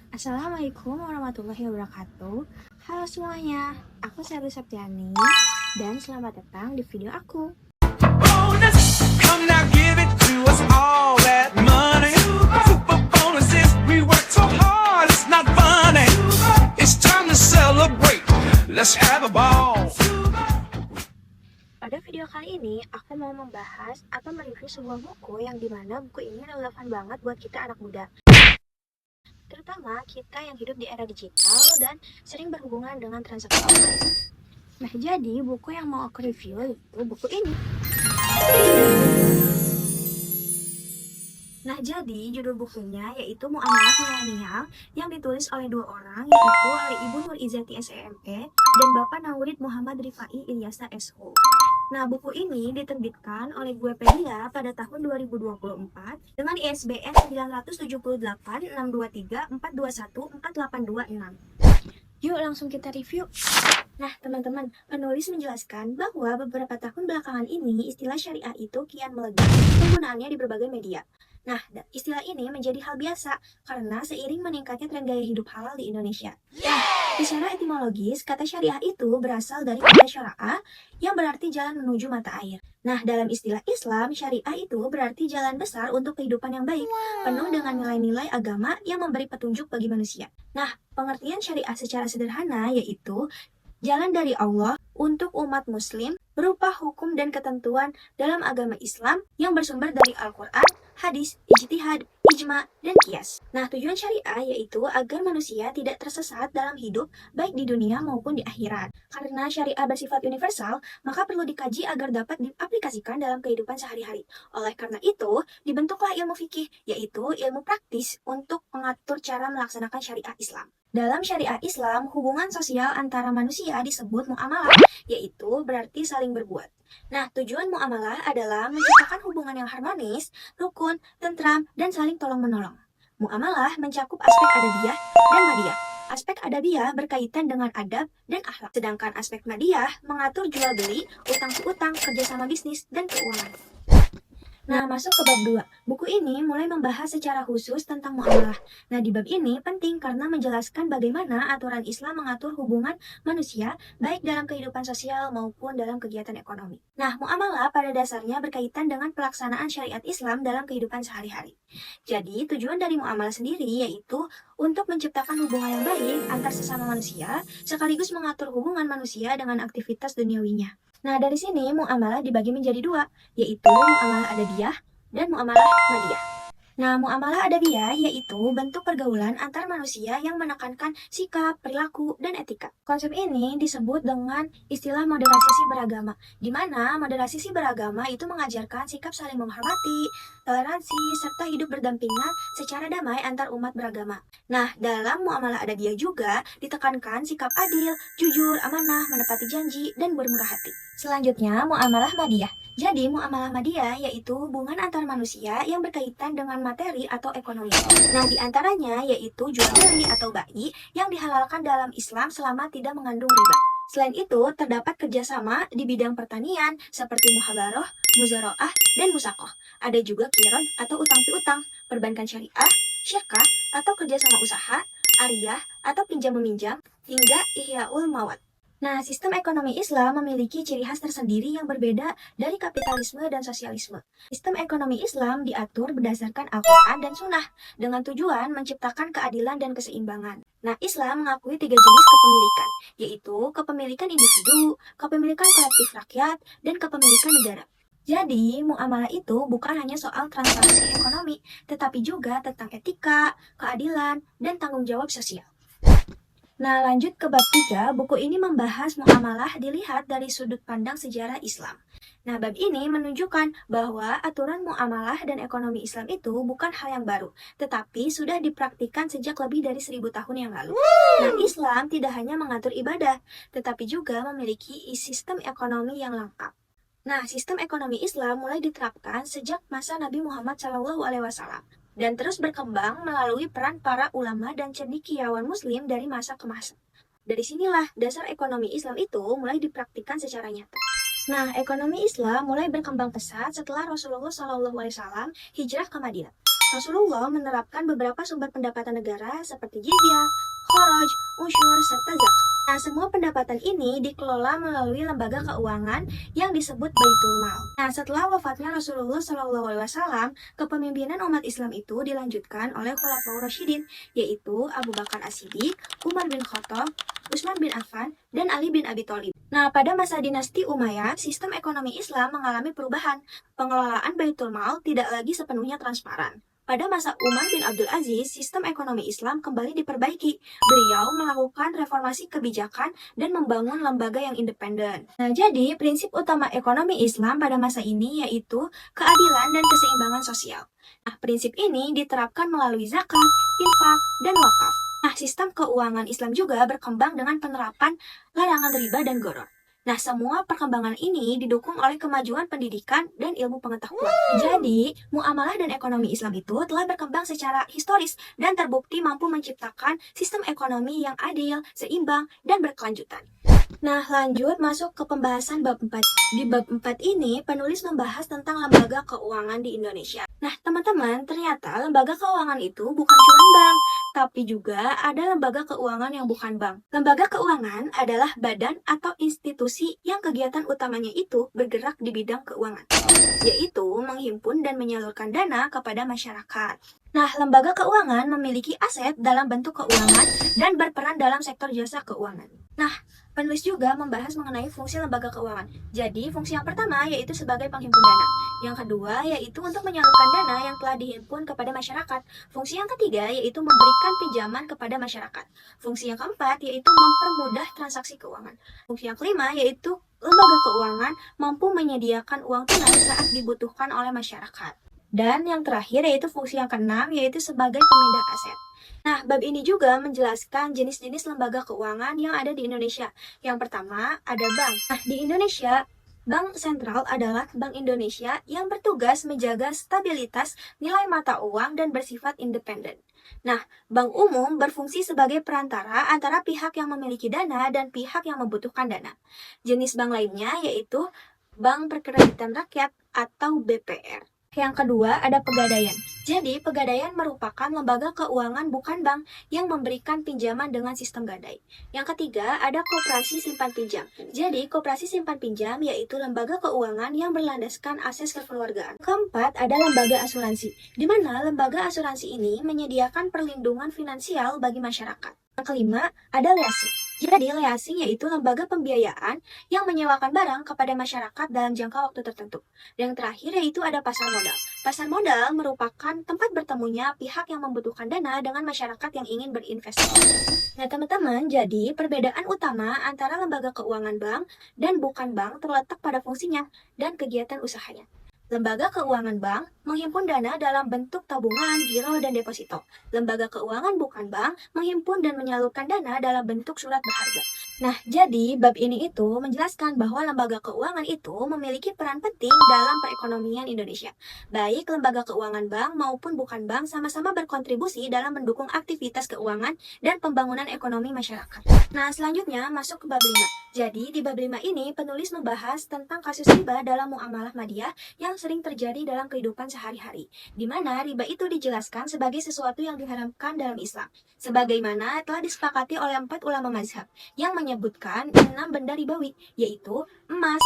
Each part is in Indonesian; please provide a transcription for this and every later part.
Assalamualaikum warahmatullahi wabarakatuh. Halo semuanya, aku Sherly Septiani dan selamat datang di video aku. Bonus, come now give it to us all that money. Super bonuses, we work so hard, it's not funny. It's time to celebrate, let's have a ball. Pada video kali ini, aku mau membahas atau mereview sebuah buku yang dimana buku ini relevan banget buat kita anak muda. Terutama kita yang hidup di era digital dan sering berhubungan dengan transaksi online. Nah, jadi buku yang mau aku review itu buku ini. Nah, jadi judul bukunya yaitu Muamalah Milenial yang ditulis oleh dua orang, yaitu oleh Ibu Nur Izati SME dan Bapak Naurid Muhammad Rifai Ilyasa SO. Nah, buku ini diterbitkan oleh Guepedia pada tahun 2024 dengan ISBN 978-623-421-4826. Yuk langsung kita review. Nah, teman-teman, penulis menjelaskan bahwa beberapa tahun belakangan ini istilah syariah itu kian meledak penggunaannya di berbagai media. Nah, istilah ini menjadi hal biasa karena seiring meningkatnya tren gaya hidup halal di Indonesia. Nah, secara etimologis, kata syariah itu berasal dari kata syara'ah yang berarti jalan menuju mata air. Nah, dalam istilah Islam, syariah itu berarti jalan besar untuk kehidupan yang baik, penuh dengan nilai-nilai agama yang memberi petunjuk bagi manusia. Nah, pengertian syariah secara sederhana yaitu jalan dari Allah untuk umat muslim berupa hukum dan ketentuan dalam agama Islam yang bersumber dari Al-Quran, hadis, ijtihad, ijma, dan qiyas. Nah, tujuan syariah yaitu agar manusia tidak tersesat dalam hidup baik di dunia maupun di akhirat. Karena syariah bersifat universal, maka perlu dikaji agar dapat diaplikasikan dalam kehidupan sehari-hari. Oleh karena itu, dibentuklah ilmu fikih, yaitu ilmu praktis untuk mengatur cara melaksanakan syariah Islam. Dalam syariah Islam, hubungan sosial antara manusia disebut muamalah, yaitu berarti saling berbuat. Nah, tujuan muamalah adalah menciptakan hubungan yang harmonis, rukun, tentram, dan saling tolong-menolong. Muamalah mencakup aspek adabiyah dan madiyah. Aspek adabiyah berkaitan dengan adab dan akhlak, sedangkan aspek madiyah mengatur jual beli, utang piutang, kerjasama bisnis, dan keuangan. Nah, masuk ke bab 2. Buku ini mulai membahas secara khusus tentang muamalah. Nah, di bab ini penting karena menjelaskan bagaimana aturan Islam mengatur hubungan manusia baik dalam kehidupan sosial maupun dalam kegiatan ekonomi. Nah, muamalah pada dasarnya berkaitan dengan pelaksanaan syariat Islam dalam kehidupan sehari-hari. Jadi, tujuan dari muamalah sendiri yaitu untuk menciptakan hubungan yang baik antar sesama manusia sekaligus mengatur hubungan manusia dengan aktivitas duniawinya. Nah, dari sini muamalah dibagi menjadi dua, yaitu muamalah adabiyah dan muamalah madiyah. Nah, muamalah adabiyah yaitu bentuk pergaulan antar manusia yang menekankan sikap, perilaku, dan etika. Konsep ini disebut dengan istilah moderasi si beragama, di mana moderasi si beragama itu mengajarkan sikap saling menghormati, toleransi, serta hidup berdampingan secara damai antar umat beragama. Nah, dalam muamalah adabiyah juga ditekankan sikap adil, jujur, amanah, menepati janji, dan bermurah hati. Selanjutnya, muamalah madiyah. Jadi, muamalah madiyah yaitu hubungan antar manusia yang berkaitan dengan materi atau ekonomi. Nah, di antaranya yaitu jual beli atau bai yang dihalalkan dalam Islam selama tidak mengandung riba. Selain itu, terdapat kerjasama di bidang pertanian seperti muhabaroh, muzaroah, dan musakoh. Ada juga qiron atau utang piutang, perbankan syariah, syirkah atau kerjasama usaha, ariyah atau pinjam-meminjam, hingga ihyaul mawad. Nah, sistem ekonomi Islam memiliki ciri khas tersendiri yang berbeda dari kapitalisme dan sosialisme. Sistem ekonomi Islam diatur berdasarkan Al-Quran dan Sunnah, dengan tujuan menciptakan keadilan dan keseimbangan. Nah, Islam mengakui 3 jenis kepemilikan, yaitu kepemilikan individu, kepemilikan kolektif rakyat, dan kepemilikan negara. Jadi, muamalah itu bukan hanya soal transaksi ekonomi, tetapi juga tentang etika, keadilan, dan tanggung jawab sosial. Nah, lanjut ke bab 3, buku ini membahas muamalah dilihat dari sudut pandang sejarah Islam. Nah, bab ini menunjukkan bahwa aturan muamalah dan ekonomi Islam itu bukan hal yang baru, tetapi sudah dipraktikkan sejak lebih dari 1000 tahun yang lalu. Nah, Islam tidak hanya mengatur ibadah, tetapi juga memiliki sistem ekonomi yang lengkap. Nah, sistem ekonomi Islam mulai diterapkan sejak masa Nabi Muhammad SAW. Dan terus berkembang melalui peran para ulama dan cendekiawan muslim dari masa ke masa. Dari sinilah dasar ekonomi Islam itu mulai dipraktikkan secara nyata. Nah, ekonomi Islam mulai berkembang pesat setelah Rasulullah SAW hijrah ke Madinah. Rasulullah menerapkan beberapa sumber pendapatan negara seperti jizyah, kharaj, usyur, serta zakat. Nah, semua pendapatan ini dikelola melalui lembaga keuangan yang disebut Baitul Mal. Nah, setelah wafatnya Rasulullah SAW, kepemimpinan umat Islam itu dilanjutkan oleh Khulafaur Rasyidin, yaitu Abu Bakar As-Siddiq, Umar bin Khattab, Utsman bin Affan, dan Ali bin Abi Thalib. Nah, pada masa dinasti Umayyad, sistem ekonomi Islam mengalami perubahan. Pengelolaan Baitul Mal tidak lagi sepenuhnya transparan. Pada masa Umar bin Abdul Aziz, sistem ekonomi Islam kembali diperbaiki. Beliau melakukan reformasi kebijakan dan membangun lembaga yang independen. Nah, jadi prinsip utama ekonomi Islam pada masa ini yaitu keadilan dan keseimbangan sosial. Nah, prinsip ini diterapkan melalui zakat, infak, dan wakaf. Nah, sistem keuangan Islam juga berkembang dengan penerapan larangan riba dan gharar. Nah, semua perkembangan ini didukung oleh kemajuan pendidikan dan ilmu pengetahuan. Jadi, muamalah dan ekonomi Islam itu telah berkembang secara historis dan terbukti mampu menciptakan sistem ekonomi yang adil, seimbang, dan berkelanjutan. Nah, lanjut masuk ke pembahasan bab 4. Di bab 4 ini, penulis membahas tentang lembaga keuangan di Indonesia. Nah, teman-teman, ternyata lembaga keuangan itu bukan cuma bank, tapi juga ada lembaga keuangan yang bukan bank. Lembaga keuangan adalah badan atau institusi yang kegiatan utamanya itu bergerak di bidang keuangan, yaitu menghimpun dan menyalurkan dana kepada masyarakat. Nah, lembaga keuangan memiliki aset dalam bentuk keuangan dan berperan dalam sektor jasa keuangan. Nah, penulis juga membahas mengenai fungsi lembaga keuangan. Jadi, fungsi yang pertama yaitu sebagai penghimpun dana. Yang kedua yaitu untuk menyalurkan dana yang telah dihimpun kepada masyarakat. Fungsi yang ketiga yaitu memberikan pinjaman kepada masyarakat. Fungsi yang keempat yaitu mempermudah transaksi keuangan. Fungsi yang kelima yaitu lembaga keuangan mampu menyediakan uang tunai saat dibutuhkan oleh masyarakat. Dan yang terakhir yaitu fungsi yang keenam yaitu sebagai pemindah aset. Nah, bab ini juga menjelaskan jenis-jenis lembaga keuangan yang ada di Indonesia. Yang pertama, ada bank. Nah, di Indonesia, Bank Sentral adalah Bank Indonesia yang bertugas menjaga stabilitas nilai mata uang dan bersifat independen. Nah, bank umum berfungsi sebagai perantara antara pihak yang memiliki dana dan pihak yang membutuhkan dana. Jenis bank lainnya yaitu Bank Perkreditan Rakyat atau BPR. Yang kedua, ada pegadaian. Jadi, pegadaian merupakan lembaga keuangan bukan bank yang memberikan pinjaman dengan sistem gadai. Yang ketiga, ada koperasi simpan pinjam. Jadi, koperasi simpan pinjam yaitu lembaga keuangan yang berlandaskan asas kekeluargaan. Keempat, ada lembaga asuransi, di mana lembaga asuransi ini menyediakan perlindungan finansial bagi masyarakat. Yang kelima, ada leasing. Jadi, leasing yaitu lembaga pembiayaan yang menyewakan barang kepada masyarakat dalam jangka waktu tertentu. Dan yang terakhir yaitu ada pasar modal. Pasar modal merupakan tempat bertemunya pihak yang membutuhkan dana dengan masyarakat yang ingin berinvestasi. Nah, teman-teman, jadi perbedaan utama antara lembaga keuangan bank dan bukan bank terletak pada fungsinya dan kegiatan usahanya. Lembaga keuangan bank menghimpun dana dalam bentuk tabungan, giro, dan deposito. Lembaga keuangan bukan bank menghimpun dan menyalurkan dana dalam bentuk surat berharga. Nah, jadi bab ini itu menjelaskan bahwa lembaga keuangan itu memiliki peran penting dalam perekonomian Indonesia. Baik lembaga keuangan bank maupun bukan bank sama-sama berkontribusi dalam mendukung aktivitas keuangan dan pembangunan ekonomi masyarakat. Nah, selanjutnya masuk ke bab 5. Jadi, di bab 5 ini penulis membahas tentang kasus riba dalam muamalah madiyah yang sering terjadi dalam kehidupan sehari-hari, di mana riba itu dijelaskan sebagai sesuatu yang diharamkan dalam Islam, sebagaimana telah disepakati oleh 4 ulama mazhab yang menyebutkan 6 benda ribawi, yaitu emas,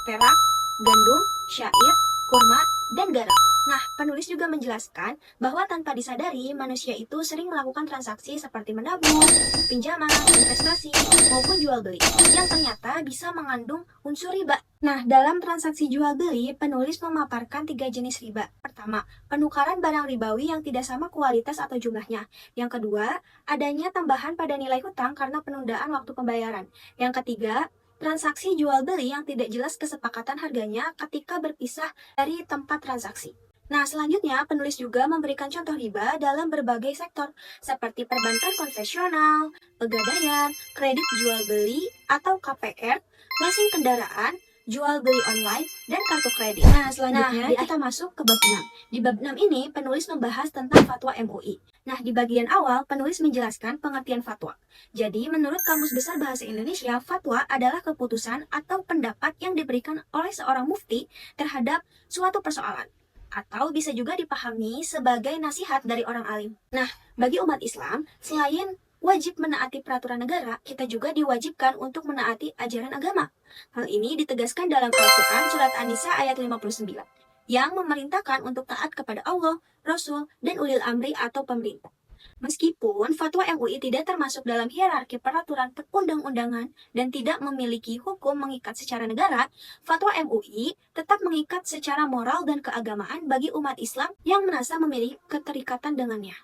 perak, gandum, syair, kurma, dan garam. Nah, penulis juga menjelaskan bahwa tanpa disadari, manusia itu sering melakukan transaksi seperti menabung, pinjaman, investasi, maupun jual beli, yang ternyata bisa mengandung unsur riba. Nah, dalam transaksi jual beli, penulis memaparkan 3 jenis riba. Pertama, penukaran barang ribawi yang tidak sama kualitas atau jumlahnya. Yang kedua, adanya tambahan pada nilai hutang karena penundaan waktu pembayaran. Yang ketiga, transaksi jual beli yang tidak jelas kesepakatan harganya ketika berpisah dari tempat transaksi. Nah, selanjutnya penulis juga memberikan contoh riba dalam berbagai sektor, seperti perbankan konvensional, pegadaian, kredit jual beli atau KPR, leasing kendaraan, jual beli online, dan kartu kredit. Nah, selanjutnya kita masuk ke bab 6. Di bab 6 ini penulis membahas tentang fatwa MUI. Nah, di bagian awal penulis menjelaskan pengertian fatwa. Jadi, menurut Kamus Besar Bahasa Indonesia, fatwa adalah keputusan atau pendapat yang diberikan oleh seorang mufti terhadap suatu persoalan. atau bisa juga dipahami sebagai nasihat dari orang alim. Nah, bagi umat Islam, selain wajib menaati peraturan negara, kita juga diwajibkan untuk menaati ajaran agama. Hal ini ditegaskan dalam Al-Quran Surat An-Nisa ayat 59, yang memerintahkan untuk taat kepada Allah, Rasul, dan ulil amri atau pemerintah. Meskipun fatwa MUI tidak termasuk dalam hierarki peraturan perundang-undangan dan tidak memiliki hukum mengikat secara negara, fatwa MUI tetap mengikat secara moral dan keagamaan bagi umat Islam yang merasa memiliki keterikatan dengannya.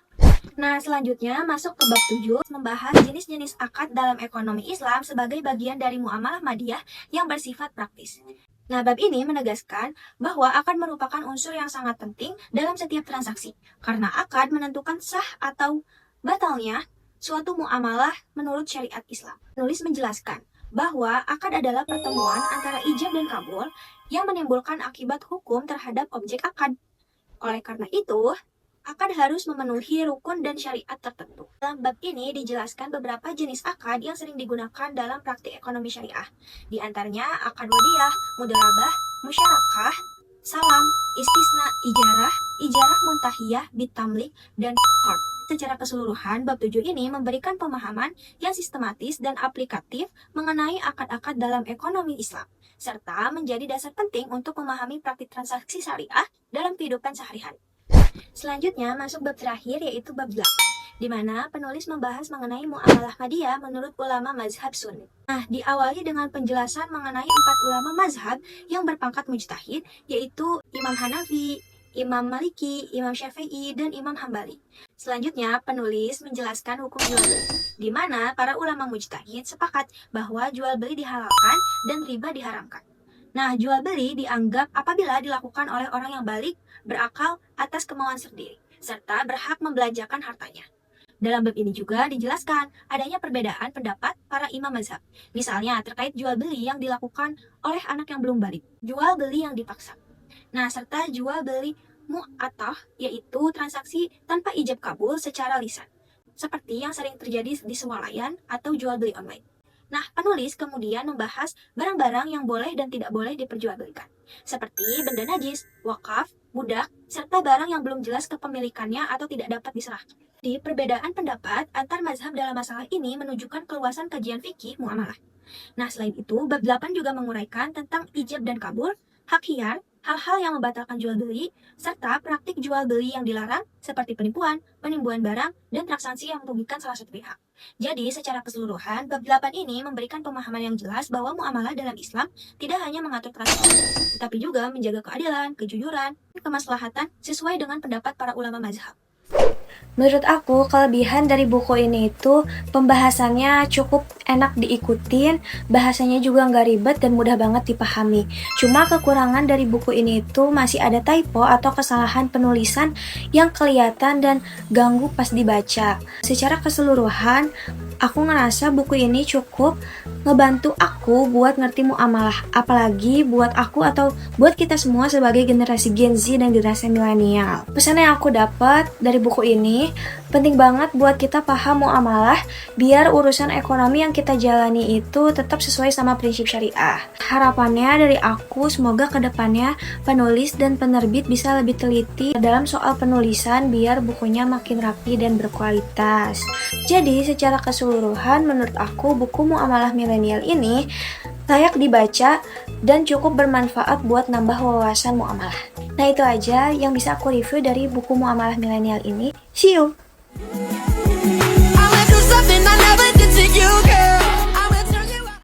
Nah, selanjutnya masuk ke bab 7, membahas jenis-jenis akad dalam ekonomi Islam sebagai bagian dari muamalah madiyah yang bersifat praktis. Nah, bab ini menegaskan bahwa akad merupakan unsur yang sangat penting dalam setiap transaksi, karena akad menentukan sah atau batalnya suatu muamalah menurut syariat Islam. Penulis menjelaskan bahwa akad adalah pertemuan antara ijab dan kabul yang menimbulkan akibat hukum terhadap objek akad. Oleh karena itu, akad harus memenuhi rukun dan syariat tertentu. Dalam bab ini dijelaskan beberapa jenis akad yang sering digunakan dalam praktik ekonomi syariah. Di antaranya akad wadiyah, mudharabah, musyarakah, salam, istisna, ijarah, ijarah muntahiyah, bitamlik, dan qard. Secara keseluruhan, bab 7 ini memberikan pemahaman yang sistematis dan aplikatif mengenai akad-akad dalam ekonomi Islam, serta menjadi dasar penting untuk memahami praktik transaksi syariah dalam kehidupan sehari-hari. Selanjutnya masuk bab terakhir, yaitu bab 8, di mana penulis membahas mengenai muamalah madiyah menurut ulama mazhab Sunni. Nah, diawali dengan penjelasan mengenai 4 ulama mazhab yang berpangkat mujtahid, yaitu Imam Hanafi, Imam Maliki, Imam Syafi'i, dan Imam Hambali. Selanjutnya, penulis menjelaskan hukum jual beli, di mana para ulama mujtahid sepakat bahwa jual beli dihalalkan dan riba diharamkan. Nah, jual beli dianggap apabila dilakukan oleh orang yang balik, berakal atas kemauan sendiri, serta berhak membelanjakan hartanya. Dalam bab ini juga dijelaskan adanya perbedaan pendapat para imam mazhab, misalnya terkait jual beli yang dilakukan oleh anak yang belum balik, jual beli yang dipaksa. Nah, serta jual beli mu'atah, yaitu transaksi tanpa ijab kabul secara lisan, seperti yang sering terjadi di swalayan atau jual beli online. Nah, penulis kemudian membahas barang-barang yang boleh dan tidak boleh diperjualbelikan, seperti benda najis, wakaf, budak, serta barang yang belum jelas kepemilikannya atau tidak dapat diserahkan. Di perbedaan pendapat antar mazhab dalam masalah ini menunjukkan keluasan kajian fikih muamalah. Nah, selain itu, bab 8 juga menguraikan tentang ijab dan kabul, hak hiyar, hal-hal yang membatalkan jual beli, serta praktik jual beli yang dilarang, seperti penipuan, penimbunan barang, dan transaksi yang merugikan salah satu pihak. Jadi, secara keseluruhan, bab 8 ini memberikan pemahaman yang jelas bahwa muamalah dalam Islam tidak hanya mengatur transaksi, tetapi juga menjaga keadilan, kejujuran, dan kemaslahatan sesuai dengan pendapat para ulama mazhab. Menurut aku, kelebihan dari buku ini itu pembahasannya cukup enak diikutin, bahasanya juga nggak ribet dan mudah banget dipahami. Cuma kekurangan dari buku ini itu masih ada typo atau kesalahan penulisan yang kelihatan dan ganggu pas dibaca. Secara keseluruhan, aku ngerasa buku ini cukup ngebantu aku buat ngerti muamalah, apalagi buat aku atau buat kita semua sebagai generasi Gen Z dan generasi milenial. Pesan yang aku dapat dari buku ini, penting banget buat kita paham muamalah biar urusan ekonomi yang kita jalani itu tetap sesuai sama prinsip syariah. Harapannya dari aku, semoga kedepannya penulis dan penerbit bisa lebih teliti dalam soal penulisan biar bukunya makin rapi dan berkualitas. Jadi secara keseluruhan menurut aku buku Muamalah Milenial ini layak dibaca dan cukup bermanfaat buat nambah wawasan muamalah. Nah, itu aja yang bisa aku review dari buku Muamalah Milenial ini. See you!